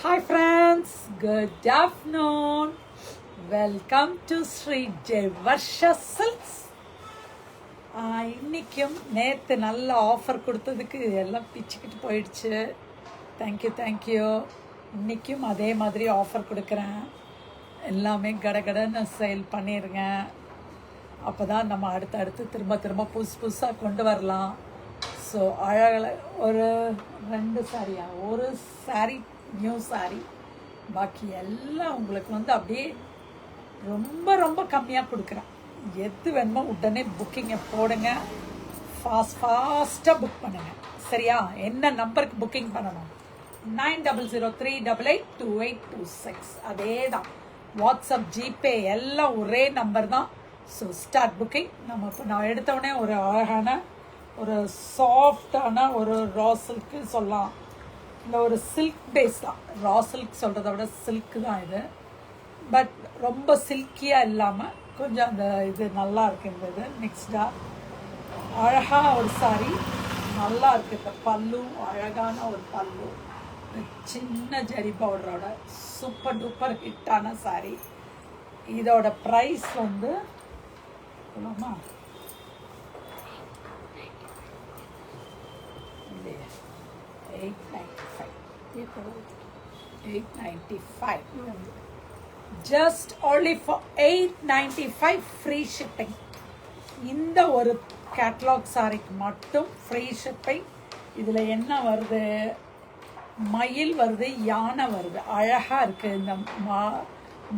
Hi friends, good afternoon. Welcome to Sri Jayvarsha Silks. இன்னைக்கும் நேற்று நல்ல ஆஃபர் கொடுத்ததுக்கு எல்லாம் பிச்சுக்கிட்டு போயிடுச்சு. தேங்க்யூ. இன்றைக்கும் அதே மாதிரி ஆஃபர் கொடுக்குறேன். எல்லாமே கடகடன்னு சேல் பண்ணிடுங்க. அப்போ தான் நம்ம அடுத்தடுத்து திரும்ப புதுசாக கொண்டு வரலாம். ஸோ அழகாக ஒரு 2 சாரியா, ஒரு சாரி நியூ சாரி, பாக்கி எல்லாம் உங்களுக்கு அப்படியே ரொம்ப கம்மியாக கொடுக்குறேன். எது வேணுமோ உடனே புக்கிங்கை போடுங்க. ஃபாஸ்ட்டாக புக் பண்ணுங்கள். சரியா? என்ன நம்பருக்கு புக்கிங் பண்ணணும்? 9003882826. அதே தான். வாட்ஸ்அப், ஜிபே எல்லாம் ஒரே நம்பர் தான். So start booking. நம்ம இப்போ நான் எடுத்தோடனே ஒரு அழகான ஒரு சாஃப்டான ஒரு ரா சில்க்கு சொல்லலாம். இந்த ஒரு சில்க் பேஸ் தான். ரா சில்க் சொல்கிறத விட சில்க்கு தான் இது. பட் ரொம்ப சில்கியாக இல்லாமல் கொஞ்சம் அந்த இது நல்லா இருக்குது. இந்த இது மிக்ஸ்டாக அழகாக ஒரு சாரி நல்லா இருக்குது. இந்த பல்லு அழகான ஒரு பல்லு, சின்ன ஜரி பவுடரோட சூப்பர் டூப்பர் ஹிட்டான சாரி. இதோட ப்ரைஸ் சொல்லுமா 895. Just only for 895 free shipping. இந்த ஒரு கேட்லாக் சாரிக்கு மட்டும் ஃப்ரீ ஷிப்பிங். இதில் என்ன வருது? மயில் வருது, யானை வருது. அழகாக இருக்குது. இந்த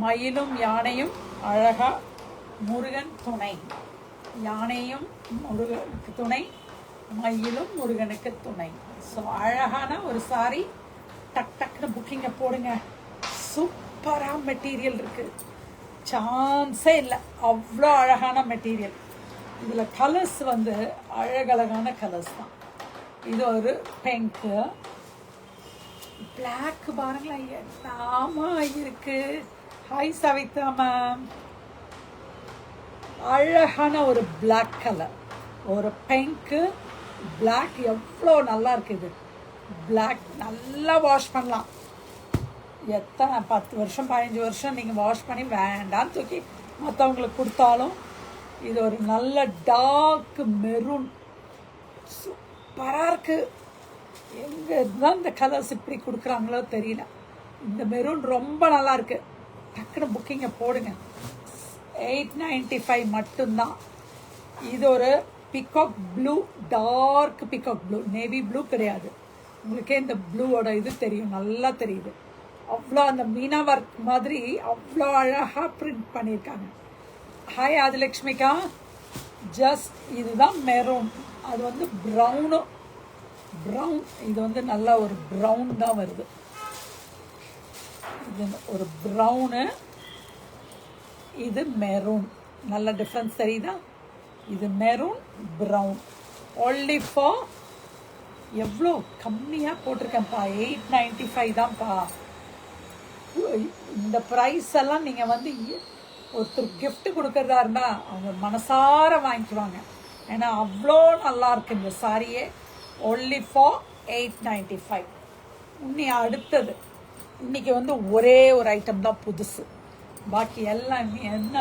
மயிலும் யானையும் அழகாக முருகன் துணை. யானையும் முருகனுக்கு துணை, மயிலும் முருகனுக்கு துணை. ஸோ அழகான ஒரு சாரி. டக்குன்னு புக்கிங்கை போடுங்க. சூப்பராக மெட்டீரியல் இருக்குது, சான்ஸே இல்லை. அவ்வளோ அழகான மெட்டீரியல். இதில் கலர்ஸ் அழகழகான கலர்ஸ் தான். இது ஒரு பிங்க்கு, பிளாக் பாருங்களேன் என்னமா இருக்கு. Hi Savita ma'am. அழகான ஒரு பிளாக் கலர், ஒரு பிங்க்கு பிளாக், எவ்வளோ நல்லா இருக்குது. பிளாக் நல்லா வாஷ் பண்ணலாம். எத்தனை 10 வருஷம் 15 வருஷம் நீங்கள் வாஷ் பண்ணி வேண்டான்னு தூக்கி மற்றவங்களுக்கு கொடுத்தாலும். இது ஒரு நல்ல டார்க் மெரூன், சூப்பராக இருக்குது. எங்கே தான் இந்த கலர்ஸ் இப்படி கொடுக்குறாங்களோ தெரியல. இந்த மெரூன் ரொம்ப நல்லா இருக்குது. டக்குன்னு புக்கிங்கை போடுங்க. 895 மட்டும்தான். இது ஒரு peacock blue, dark peacock blue, navy blue கிடையாது. உங்களுக்கே இந்த ப்ளூவோட இது தெரியும், நல்லா தெரியுது. அவ்வளோ அந்த மீனா ஒர்க் மாதிரி அவ்வளோ அழகாக பிரிண்ட் பண்ணியிருக்காங்க. ஹாய் ஆதிலக்ஷ்மிகா. ஜஸ்ட் இதுதான் மெரூன். அது ப்ரௌனு, இது நல்ல ஒரு ப்ரௌன் தான் வருது. இது ஒரு ப்ரௌனு, இது மெரூன். நல்ல டிஃப்ரென்ஸ் தெரியுதா? இது மெரூன், ப்ரௌன். ஒன்லி ஃபார் எவ்வளோ கம்மியாக போட்டிருக்கேன்ப்பா, 895 தான்ப்பா. இந்த ப்ரைஸ் எல்லாம் நீங்கள் ஒருத்தர் கிஃப்ட் கொடுக்கறதா இருந்தால் அவங்க மனசார வாங்கிக்குவாங்க. ஏன்னா அவ்வளோ நல்லா இருக்கு இந்த சாரியே. Only for 895. அடுத்தது இன்னைக்கு ஒரே ஒரு ஐட்டம் தான் புதுசு. பாக்கி எல்லாம் என்ன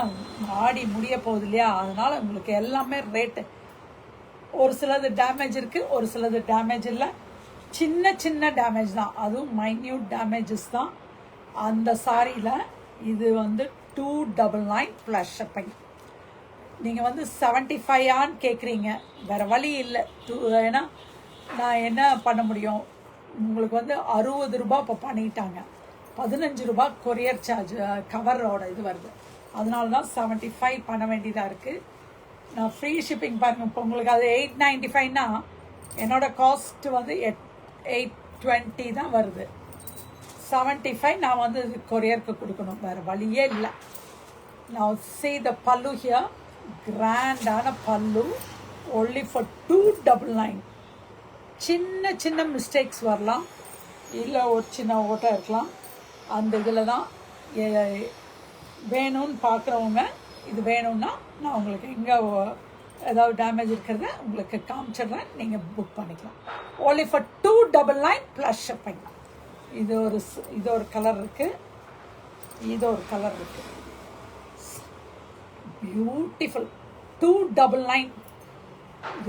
ஆடி முடிய போகுது இல்லையா? அதனால் உங்களுக்கு எல்லாமே ரேட்டு. ஒரு சிலது டேமேஜ் இருக்குது, ஒரு சிலது டேமேஜ் இல்லை. சின்ன டேமேஜ் தான், அதுவும் மைன்யூட் டேமேஜஸ் தான். அந்த சாரியில் இது 299 ப்ளஸ் ஷிப்பிங். நீங்கள் 75 ஆன்னு கேட்குறீங்க, வேறு வழி இல்லை. ஏன்னா நான் என்ன பண்ண முடியும்? உங்களுக்கு 60 ரூபா இப்போ பண்ணிட்டாங்க. 15 ரூபா கொரியர் சார்ஜ் கவரோட இது வருது. அதனால தான் 75 பண்ண வேண்டியதாக இருக்குது. நான் ஃப்ரீ ஷிப்பிங் பாருங்கள். இப்போ உங்களுக்கு அது 895னா என்னோட காஸ்ட் 820 தான் வருது. 75 நான் கொரியருக்கு கொடுக்கணும், வேறு வழியே இல்லை. நான் see the பல்லு ஹியர், கிராண்டான பல்லு. Only for 299. சின்ன மிஸ்டேக்ஸ் வரலாம், இல்லை ஒரு சின்ன ஓட்டை இருக்கலாம். அந்த இதில் தான் வேணும்னு பார்க்குறவங்க இது வேணும்னா நான் உங்களுக்கு எங்கே ஏதாவது டேமேஜ் இருக்கிறத உங்களுக்கு காமிச்சிடுறேன், நீங்கள் புக் பண்ணிக்கலாம். Only for 299 plus shipping. இது ஒரு கலர் இருக்கு, இது ஒரு கலர் இருக்கு. பியூட்டிஃபுல். 299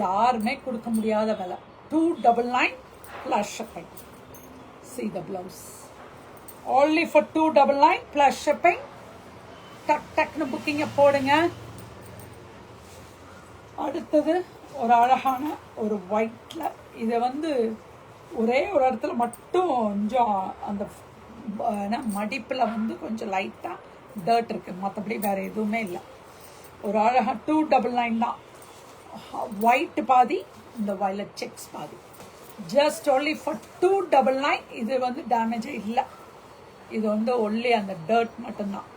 யாருமே கொடுக்க முடியாத விலை. 299 plus shipping. See the blouse. Only for 299 plus shipping. டக் டக்னு புக்கிங்கை போடுங்க. அடுத்தது ஒரு அழகான ஒரு ஒயிட்டில், இதை வந்து ஒரே ஒரு இடத்துல மட்டும் கொஞ்சம் அந்த மடிப்பில் வந்து கொஞ்சம் லைட்டாக டர்ட் இருக்குது, மற்றபடி வேறு எதுவுமே இல்லை. ஒரு அழகாக 299 தான். ஒயிட் பாதி, இந்த வயலட் செக்ஸ் பாதி. Just only for 299. இது வந்து டேமேஜே இல்லை, இது வந்து ஒன்லி அந்த டர்ட் மட்டும்தான்.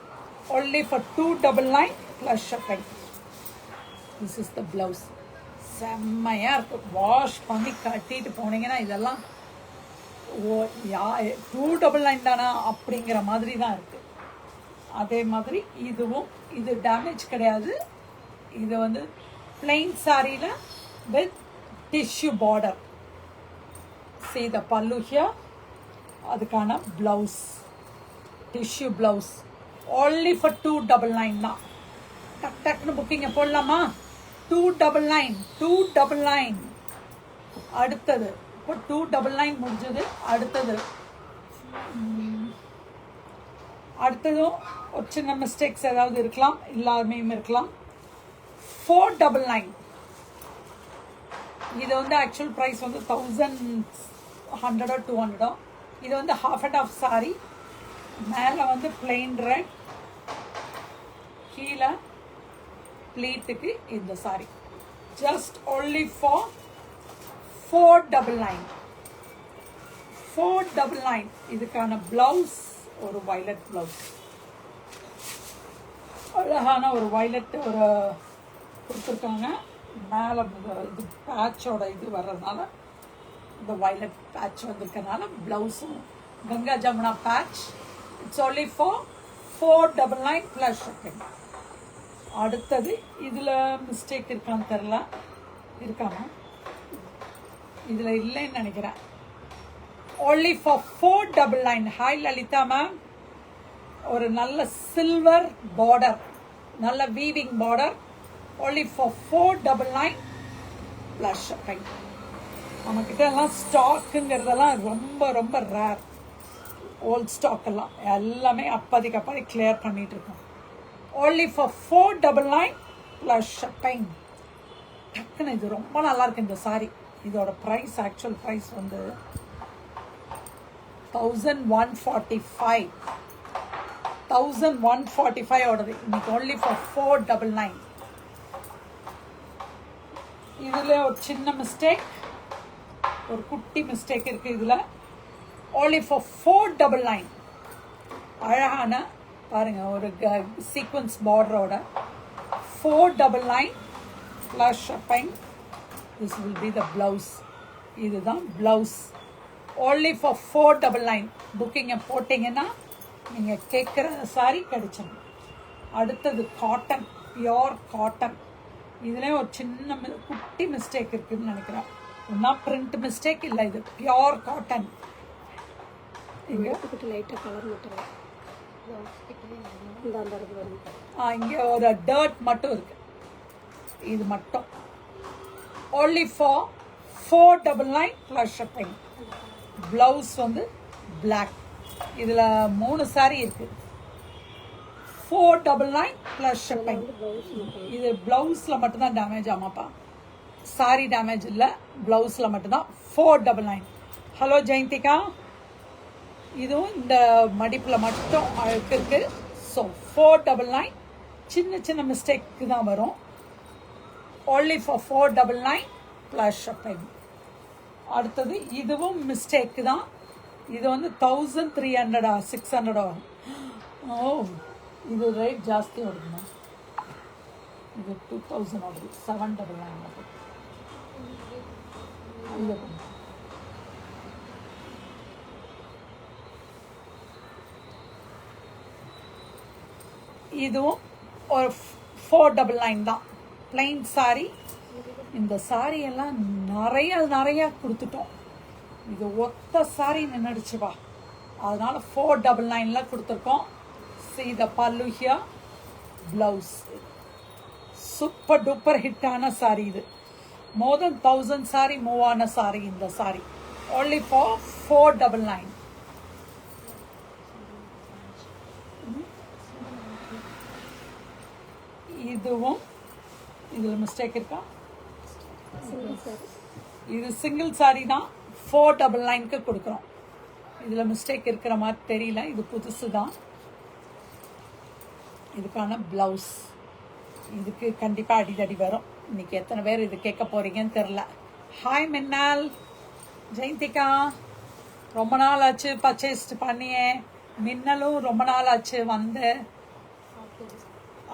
Only for 299 plus shipping. This is the blouse. செம்மையாக இருக்கும். வாஷ் பண்ணி கட்டிட்டு போனீங்கன்னா இதெல்லாம் 299 தானா அப்படிங்கிற மாதிரி தான் இருக்குது. அதே மாதிரி இதுவும், இது டேமேஜ் கிடையாது. இது வந்து plain சாரியில் with tissue border. See the pallu here. அதுக்கான blouse, tissue blouse. only for 299 தான். டக் டக்னு புக்கிங்கை போடலாமா? 299. அடுத்தது இப்போ 299 முடிஞ்சது. அடுத்ததும் ஒரு சின்ன மிஸ்டேக்ஸ் ஏதாவது இருக்கலாம், எல்லாருமே இருக்கலாம். 499. இது வந்து ஆக்சுவல் ப்ரைஸ் வந்து 1100 or 200. இது வந்து half and half சாரி. மேலே வந்து plain red, கீழே ப்ளீட்டுக்கு இந்த சாரி. Just only for 499. 499. இதுக்கான பிளவுஸ் ஒரு வயலட் பிளவுஸ். அழகான ஒரு வயலட் ஒரு கொடுத்துருக்காங்க. மேலே இது பேட்சோட இது வர்றதுனால, இந்த வயலட் பேட்ச் வந்திருக்கனால ப்ளவுஸும் Ganga Jamuna patch. It's only for 499 plus shipping. அடுத்தது இதில் மிஸ்டேக் இருக்கான்னு தெரில, இருக்காமா? இதில் இல்லைன்னு நினைக்கிறேன். only for 499. Hi Lalitha ma'am. ஒரு நல்ல சில்வர் பார்டர், நல்ல weaving border. only for 499 plus shipping. நம்மக்கிட்ட எல்லாம் ஸ்டாக்குங்கிறதெல்லாம் ரொம்ப ரொம்ப ரேர். ஓல்ட் ஸ்டாக் எல்லாம் எல்லாமே அப்போதைக்கு கிளியர் பண்ணிட்டு இருக்கோம். only for 499 plus shipping. டக்குன்னு இது ரொம்ப நல்லா இருக்கு இந்த சாரி. இதோட ப்ரைஸ், ஆக்சுவல் ப்ரைஸ் வந்து 1145. 1145 ஓடது. இன்னைக்கு only for 499. இதில் ஒரு சின்ன மிஸ்டேக், ஒரு குட்டி மிஸ்டேக் இருக்குது இதில். only for 499. அழகான பாருங்க ஒரு சீக்வன்ஸ் பார்டரோட 499 plus shipping. this will be the blouse. இதுதான் பிளவுஸ். only for 499. புக்கிங்கை போட்டிங்கன்னா நீங்கள் கேட்குற சாரி கிடைச்சிடும். அடுத்தது காட்டன், பியோர் காட்டன். இதுலேயும் ஒரு சின்ன குட்டி மிஸ்டேக் இருக்குதுன்னு நினைக்கிறேன். ஒன்றா பிரிண்ட் மிஸ்டேக் இல்லை, இது பியோர் காட்டன். இங்கே லைட்டாக கலர் மட்டும் இங்கே ஒரு டர்ட் மட்டும் இருக்கு, இது மட்டும். only for 499 plus shipping. Blouse வந்து பிளாக். இதில் 3 சாரி இருக்கு. 499 plus shipping. இது பிளவுஸில் மட்டும்தான் டேமேஜ் ஆமாப்பா, சாரி டேமேஜ் இல்லை, பிளவுஸில் மட்டும்தான் 499. ஹலோ ஜெயந்திகா. இதுவும் இந்த மடிப்பில் மட்டும் அழுக்கு இருக்கு. ஸோ 499. சின்ன சின்ன மிஸ்டேக்கு தான் வரும். only for 499 plus shipping. அடுத்தது இதுவும் மிஸ்டேக்கு தான். இது வந்து 1300 600 வரும். ஓ, இது ரேட் ஜாஸ்தி வருதுண்ணா. இது 2000 வருது. 799 வருது. இதுவும் ஒரு 499 தான். Plain sorry. இந்த சாரி எல்லாம் நிறைய கொடுத்துட்டோம். இது ஒத்த சாரி நின்றுடுச்சு வா. அதனால 499ல கொடுத்துருக்கோம். See the pallu here, blouse. Super duper ஹிட்டான சாரி இது. மோர் தென் 1000 சாரி மூவ் ஆன சாரி இந்த சாரி. only for 499. இதுவும் இதில் மிஸ்டேக் இருக்கா? இது சிங்கிள் சாரி தான், 499க்கு கொடுக்குறோம். இதில் மிஸ்டேக் இருக்கிற மாதிரி தெரியல, இது புதுசு தான். இதுக்கான ப்ளவுஸ், இதுக்கு கண்டிப்பாக அடிதடி வரும். இன்னைக்கு எத்தனை பேர் இது கேட்க போறீங்கன்னு தெரில. ஹாய் மின்னால், ஜெயந்திகா ரொம்ப நாள் ஆச்சு பர்ச்சேஸ்ட் பண்ணியே. மின்னலும் ரொம்ப நாள் ஆச்சு வந்து.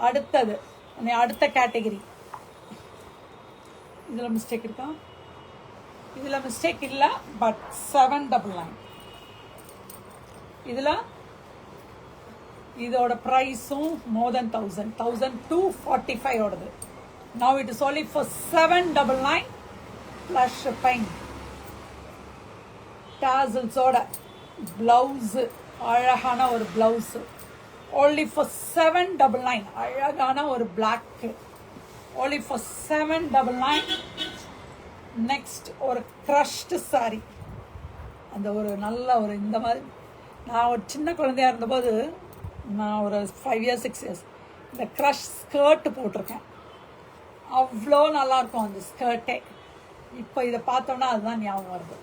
அடுத்தது அடுத்த கேட்டகரி. இதில் மிஸ்டேக் இருக்கா? இதில் மிஸ்டேக் இல்லை, பட் 799. இதில் இதோட ப்ரைஸும் மோர் தென் 1000, 1245 ஓடுது. Now it is only for 799 plus shipping. டாசல்ஸோட பிளவுஸ், அழகான ஒரு பிளவுஸ், only for 799. அழகான ஒரு பிளாக், only for 799. நெக்ஸ்ட் ஒரு க்ரஷ்டு சாரி. அந்த ஒரு நல்ல ஒரு இந்த மாதிரி, நான் ஒரு சின்ன குழந்தையா இருந்தபோது, நான் ஒரு 5 years 6 years இந்த க்ரஷ் ஸ்கர்ட் போட்டிருக்கேன். அவ்வளோ நல்லாயிருக்கும் அந்த ஸ்கர்ட்டே. இப்போ இதை பார்த்தோன்னா அதுதான் ஞாபகம் வருது.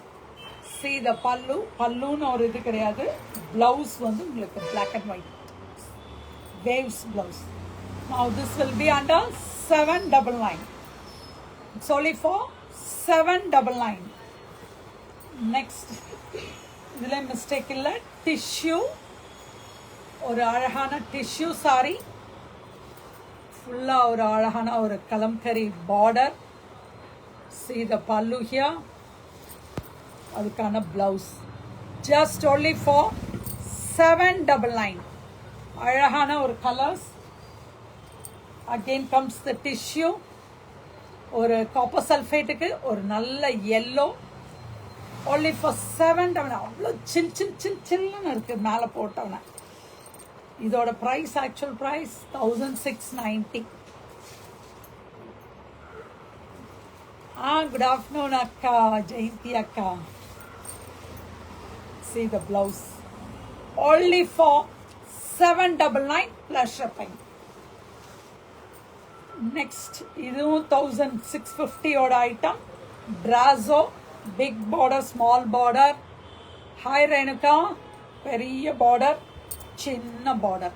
See the பல்லு, பல்லுன்னு ஒரு இது கிடையாது. ப்ளவுஸ் வந்து உங்களுக்கு black and white waves blouse. Now this will be under 799. It's only for 799. Next, இதில் மிஸ்டேக் இல்லை. டிஷ்யூ, ஒரு அழகான டிஷ்யூ சாரி, ஃபுல்லாக ஒரு அழகான ஒரு kalamkari border. See the pallu here. அதுக்கான பிளவுஸ் just only for 799. அழகான ஒரு colours. Again comes the tissue. ஒரு காப்பர் சல்ஃபேட்டுக்கு ஒரு நல்ல yellow. only for 799. அவ்வளோ சில் சில் சில் சில்லுன்னு இருக்கு மேலே போட்டவன. இதோட price, actual price 1690. Good afternoon அக்கா, ஜெயந்தி அக்கா. See the blouse, only for 799 plus shipping. Next, இதுவும் 1650 ஓட item. Brazo, big border, small border. Hi Renuka, பெரிய border, சின்ன border.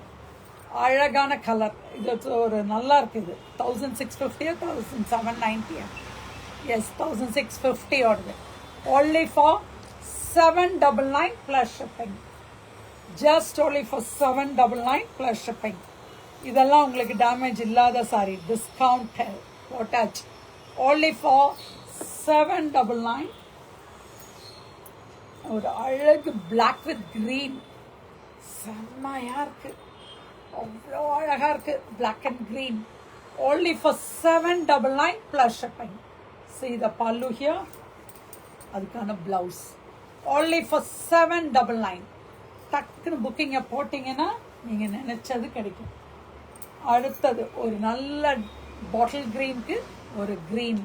அழகான கலர். இது ஒரு நல்லா இருக்கு. இது 1650 1790. Yes, 1650 ஓடுது. only for 799 plus shipping. Just only for 799 plus shipping. இதெல்லாம் உங்களுக்கு டேமேஜ் இல்லாத சாரி, டிஸ்கவுண்ட் போட்டாச்சு. only for 799. ஒரு அழகு black with green, செம்மையா இருக்கு. அவ்வளோ அழகா இருக்கு black and green. only for 799 plus shipping. See the pallu here. அதுக்கான பிளவுஸ் only for 799. டக்குன்னு புக்கிங்கை போட்டிங்கன்னா நீங்கள் நினைச்சது கிடைக்கும். அடுத்தது ஒரு நல்ல பாட்டில் கிரீனுக்கு ஒரு green,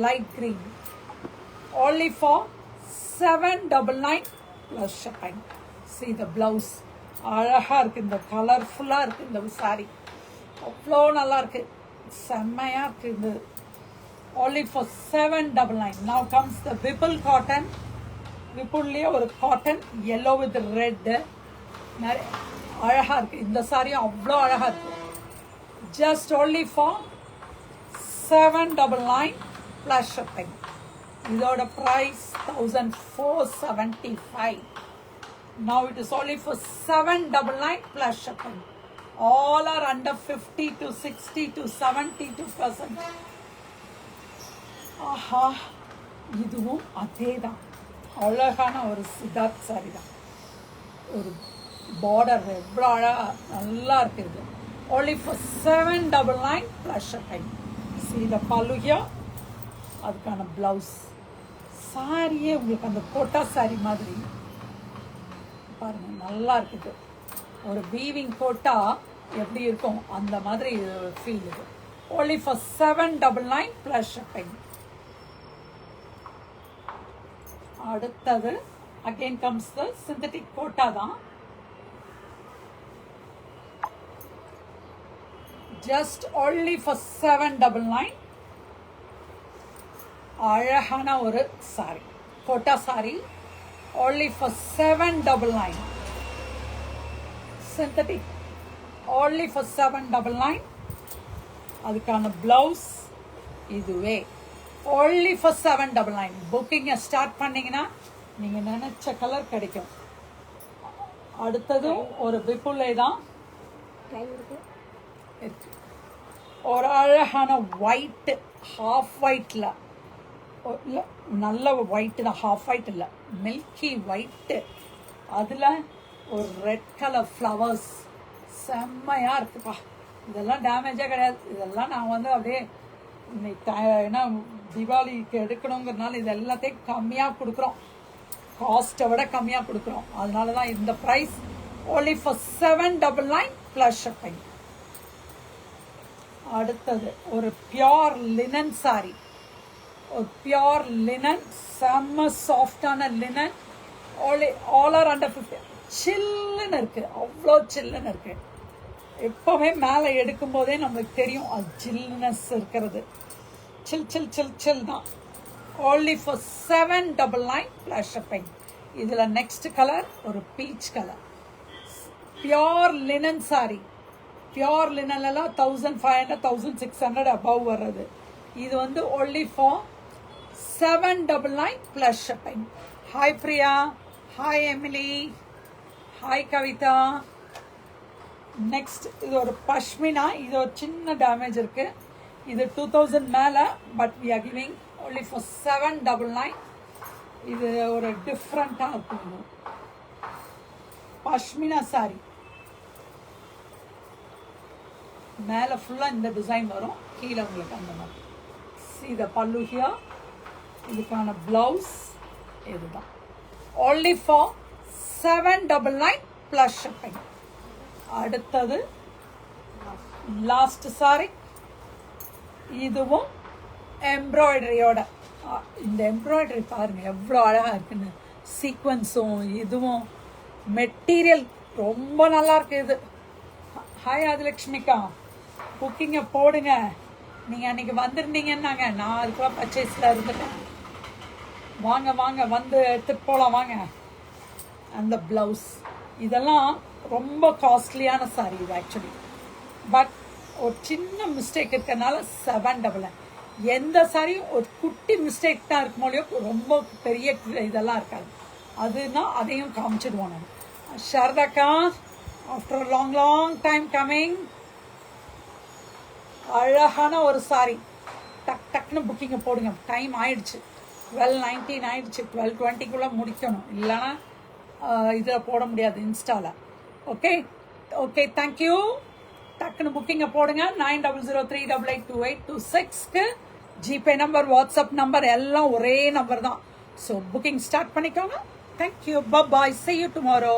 light green, only for 799 plus shipping. See the blouse. அழகா இருக்கு, இந்த கலர்ஃபுல்லாக இருக்கு இந்த சாரி. அவ்வளோ நல்லா இருக்கு, செம்மையா இருக்கு இது. only for 799. now comes the Vipul cotton. விப்புள்லேயே ஒரு காட்டன், yellow with red. அழகா இருக்கு இந்த சாரியும், அவ்வளோ அழகா இருக்கு. just only for 799 plus shipping. இதோட price 1475. now it is only for 799 plus shipping. all are under 50 to 60 to 72%. ஆஹா, இதுவும் அதே தான். அழகான ஒரு சித்தார்த் சாரி தான். ஒரு பார்டர் எவ்வளோ அழகா நல்லா இருக்குது. only for 799 plus shipping. See the pallu here. அதுக்கான பிளவுஸ். சாரியே உங்களுக்கு அந்த கோட்டா சாரி மாதிரி பாருங்க, நல்லா இருக்குது. ஒரு வீவிங் போட்டா எப்படி இருக்கும் அந்த மாதிரி ஃபீல் இது. only for 799 plus shipping. அடுத்தது again comes the synthetic Kota தான். just only for 799. அழகான ஒரு sari, Kota sari, only for 799. synthetic only for 799. அதுக்கான பிளவுஸ் இதுவே only for 799. புக்கிங்கை ஸ்டார்ட் பண்ணீங்கன்னா நீங்கள் நினச்ச கலர் கிடைக்கும். அடுத்தது ஒரு விப்புலை தான் இருக்கு. ஒரு அழகான ஒயிட்டு, ஹாஃப் ஒயிட்டில், இல்லை நல்ல ஒயிட்டு தான், ஹாஃப் ஒயிட் இல்லை, மில்கி ஒயிட்டு, அதில் ஒரு ரெட் கலர் ஃப்ளவர்ஸ் செம்மையாக இருக்குப்பா. இதெல்லாம் டேமேஜே கிடையாது. இதெல்லாம் நான் வந்து அப்படியே ஏன்னா தீபாவளிக்கு எடுக்கணுங்கிறதுனால இது எல்லாத்தையும் கம்மியாக கொடுக்குறோம், காஸ்ட்டை விட கம்மியாக கொடுக்குறோம். அதனால தான் இந்த price only for 799 plus shipping. அடுத்தது ஒரு பியோர் லினன் சாரி, ஒரு பியோர் லினன், செம்ம சாஃப்டான லினன், ஆல் ஆர் அண்டர் 50. சில்லுன்னு இருக்கு, அவ்வளோ சில்லுன்னு இருக்கு. எப்போவுமே மேலே எடுக்கும் போதே நம்மளுக்கு தெரியும் அது சில்னஸ் இருக்கிறது. சில் சில் சில் சில் தான். only for 799 plus shipping. இதில் நெக்ஸ்ட் கலர் ஒரு peach colour, pure linen sari. Pure லினன்லாம் 1500 1600 above வர்றது. இது வந்து only for 799 plus shipping. Hi Priya, hi Emily, hi Kavitha. Next இது ஒரு பஷ்மினா, இது ஒரு சின்ன டேமேஜ் இருக்கு. இது 2000 மேலே, but we are giving only for 799. இது ஒரு டிஃப்ரெண்ட்டாக இருக்கும். பஷ்மினா சாரி மேலே ஃபுல்லாக இந்த டிசைன் வரும், கீழே உங்களுக்கு அந்த மாதிரி. இதை பல்லுகியா, இதுக்கான பிளவுஸ் இதுதான். only for 799 plus shipping. அடுத்தது லாஸ்ட் சாரி, இதுவும் எம்ப்ராய்டரியோட. இந்த எம்ப்ராய்டரி பாருங்க எவ்வளோ அழகாக இருக்குன்னு, சீக்வன்ஸும் இதுவும் மெட்டீரியல் ரொம்ப நல்லா இருக்கு. இது ஹாய் ஆதிலக்ஷ்மிக்கா, புக்கிங்கை போடுங்க. நீங்கள் அன்றைக்கி வந்திருந்தீங்கன்னாங்க, நான் அதுக்குள்ள பர்ச்சேஸில் இருந்துட்டேன். வாங்க வாங்க வந்து எடுத்துகிட்டு போகலாம் வாங்க. அந்த ப்ளவுஸ் இதெல்லாம் ரொம்ப காஸ்ட்லியான சாரி இது ஆக்சுவலி, பட் ஒரு சின்ன மிஸ்டேக் இருக்கிறதுனால 799. எந்த சாரியும் ஒரு குட்டி மிஸ்டேக் தான் இருக்குமோ இல்லையோ, ரொம்ப பெரிய இதெல்லாம் இருக்காது. அதுனா அதையும் காமிச்சிடுவோம். நான் ஷர்தாக்கா, after long long time coming. அழகான ஒரு சாரி, டக் டக்குன்னு புக்கிங்கை போடுங்க. டைம் ஆயிடுச்சு, 12:19 ஆயிடுச்சு. 12:20 முடிக்கணும், இல்லைன்னா இதில் போட முடியாது இன்ஸ்டாவில். Okay okay, thank you. டக்குன்னு புக்கிங்கை போடுங்க. 9003882826க்கு ஜிபே நம்பர், வாட்ஸ்அப் நம்பர் எல்லாம் ஒரே நம்பர் தான். ஸோ புக்கிங் ஸ்டார்ட் பண்ணிக்கோங்க. Thank you, bye, see you tomorrow.